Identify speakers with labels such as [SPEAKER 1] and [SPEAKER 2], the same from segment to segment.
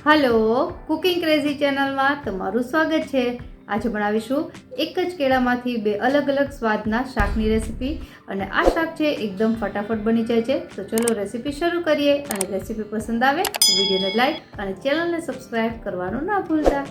[SPEAKER 1] Hello cooking crazy channel में तमारू स्वागत है। आज बनावीशुं एक ज केळामांथी बे अलग अलग स्वादना शाकनी रेसिपी अने आ शाक छे एकदम फटाफट बनी जाय छे। तो चलो रेसिपी शुरू करिए अने रेसिपी पसंद आवे तो विडियोने लाइक अने चेनलने सब्सक्राइब करवानुं ना भूलता।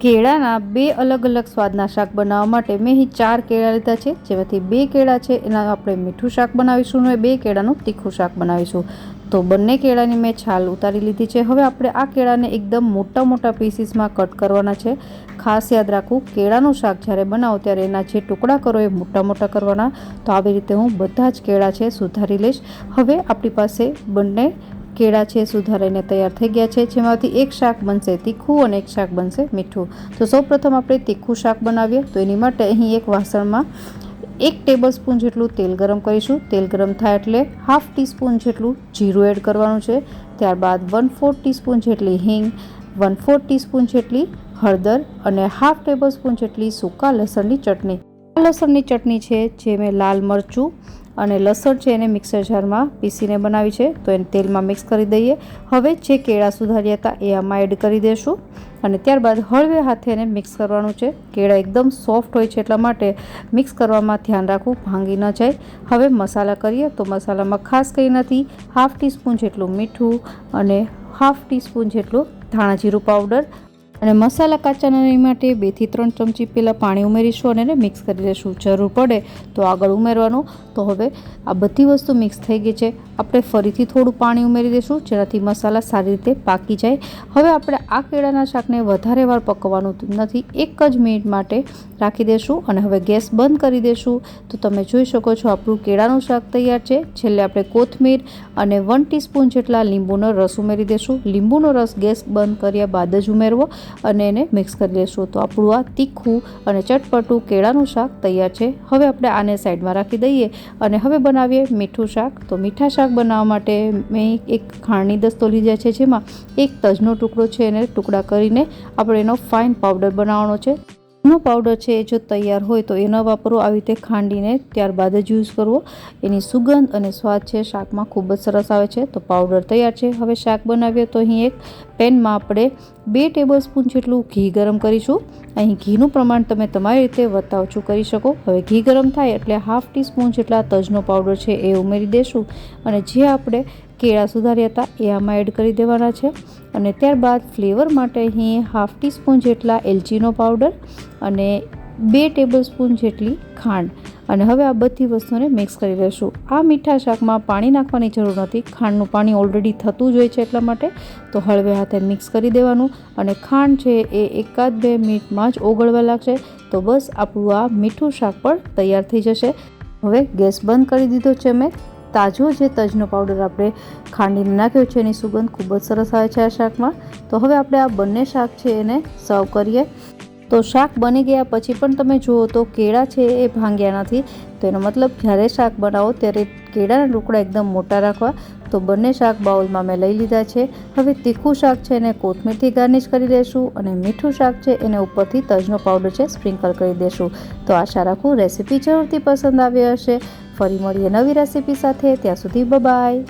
[SPEAKER 1] केळाना बे अलग अलग स्वादना शाक बनाववा माटे मैं અહીં 4 केळा લીધા છે, જેમાંથી 2 केळा છે એના આપણે મીઠું શાક બનાવીશું અને 2 કેળાનું તીખું શાક બનાવીશું। तो बंने केळानी मैं छाल उतारी लीधी है। हवे आपणे आ केळाने एकदम मोटा मोटा पीसीस में कट करवाना है। खास याद राखવું केळाનું શાક જ્યારે બનાવો ત્યારે એના જે ટુકડા કરો એ મોટા મોટા કરવાના। તો આવી રીતે હું બધા જ કેળા છે સુધારી લઈશ। હવે આપણી પાસે બંને केळा है सुधाराईने तैयार थई गया है, जेमांथी एक शाक बनशे तीखुं अने एक शाक बनशे मीठुं। तो सौ प्रथम आपणे तीखुं शाक बनावीए। तो एनी माटे अहीं एक वासणमां 1 टेबलस्पून जेटलुं तेल गरम करीशुं। तेल गरम थाय एटले हाफ टीस्पून जेटलुं जीरुं एड करवानुं छे। त्यारबाद 1/4 टीस्पून जेटली हींग, 1/4 टीस्पून जेटली हळदर अने हाफ टेबलस्पून जेटली सूका लसणनी चटणी। लसणनी चटणी छे जे मैं लाल मरचुं અને લસણ છે એને મિક્સર જારમાં પીસીને બનાવી છે। તો એને તેલમાં મિક્સ કરી દઈએ। હવે જે કેળા સુધાર્યા હતા એ આમાં એડ કરી દઈશું અને ત્યારબાદ હળવે હાથે એને મિક્સ કરવાનું છે। કેળા એકદમ સોફ્ટ હોય છે એટલા માટે મિક્સ કરવામાં ધ્યાન રાખવું, ભાંગી ન જાય। હવે મસાલા કરીએ। તો મસાલામાં ખાસ કંઈ નથી, હાફ ટીસ્પૂન જેટલું મીઠું અને હાફ ટીસ્પૂન જેટલું ધાણા જીરું પાવડર અને મસાલા કાચા ન રહે માટે 2 થી 3 ચમચી પહેલાં પાણી ઉમેરીશું અને એને મિક્સ કરી લઈશું। જરૂર પડે તો આગળ ઉમેરવાનું। તો હવે આ બધી વસ્તુ મિક્સ થઈ ગઈ છે। આપણે ફરીથી થોડું પાણી ઉમેરી દઈશું જેનાથી મસાલા સારી રીતે પાકી જાય। હવે આપણે આ કેળાના શાકને વધારે વાર પકવવાનું નથી, 1 જ મિનિટ માટે રાખી દઈશું અને હવે ગેસ બંધ કરી દઈશું। તો તમે જોઈ શકો છો આપણું કેળાનું શાક તૈયાર છે। છેલ્લે આપણે કોથમીર અને 1 ટીસ્પૂન જેટલા લીંબુનો રસ ઉમેરી દઈશું। લીંબુનો રસ ગેસ બંધ કર્યા બાદ જ ઉમેરવો અને એને મિક્સ કરી લઈશું। તો આપણું આ તીખું અને ચટપટું કેળાનું શાક તૈયાર છે। હવે આપણે આને સાઈડમાં રાખી દઈએ અને હવે બનાવીએ મીઠું શાક। તો મીઠા શાક બનાવવા માટે મેં એક ખાંડની દસ્તો લીધા છે, જેમાં એક તજનો ટુકડો છે એને ટુકડા કરીને આપણે એનો ફાઇન પાવડર બનાવવાનો છે। નો પાવડર છે એ જો તૈયાર હોય તો એ ન વાપરવો, આવી રીતે ખાંડીને ત્યારબાદ જ યુઝ કરવો। એની સુગંધ અને સ્વાદ છે શાકમાં ખૂબ જ સરસ આવે છે। તો પાવડર તૈયાર છે। હવે શાક બનાવીએ। તો અહીં એક પેનમાં આપણે 2 ટેબલસ્પૂન જેટલું ઘી ગરમ કરીશું। અહીં ઘીનું પ્રમાણ તમે તમારી રીતે વધતા ઓછું કરી શકો। હવે ઘી ગરમ થાય એટલે હાફ ટીસ્પૂન જેટલા તજનો પાવડર છે એ ઉમેરી દઈશું અને જે આપણે કેળા સુધાર્યા હતા એ આમાં એડ કરી દેવાના છે અને ત્યારબાદ ફ્લેવર માટે અહીં હાફ ટીસ્પૂન જેટલા એલચીનો પાવડર અને 2 ટેબલસ્પૂન જેટલી ખાંડ અને હવે આ બધી વસ્તુને મિક્સ કરી લઈશું। આ મીઠા શાકમાં પાણી નાખવાની જરૂર નથી, ખાંડનું પાણી ઓલરેડી થતું જ હોય છે એટલા માટે। તો હળવે હાથે મિક્સ કરી દેવાનું અને ખાંડ છે એ 1-2 મિનિટમાં જ ઓગળવા લાગશે। તો બસ આપણું આ મીઠું શાક પણ તૈયાર થઈ જશે। હવે ગેસ બંધ કરી દીધો છે મેં। તાજો જે તજનો પાવડર આપણે ખાંડીને નાખ્યો છે એની સુગંધ ખૂબ જ સરસ આવે છે આ શાકમાં। તો હવે આપણે આ બંને શાક છે એને સર્વ કરીએ। તો શાક બની ગયા પછી પણ તમે જુઓ તો કેળા છે એ ભાંગ્યા નથી। તો એનો મતલબ જ્યારે શાક બનાવો ત્યારે કેળાના ટુકડા એકદમ મોટા રાખવા। તો બંને શાક બાઉલમાં મેં લઈ લીધા છે। હવે તીખું શાક છે એને કોથમીરથી ગાર્નિશ કરી દઈશું અને મીઠું શાક છે એને ઉપરથી તજનો પાવડર છે સ્પ્રિંકલ કરી દઈશું। તો આશા રાખું રેસીપી જરૂરથી પસંદ આવી હશે। ફરી મળીએ નવી રેસીપી સાથે, ત્યાં સુધી બાય બાય।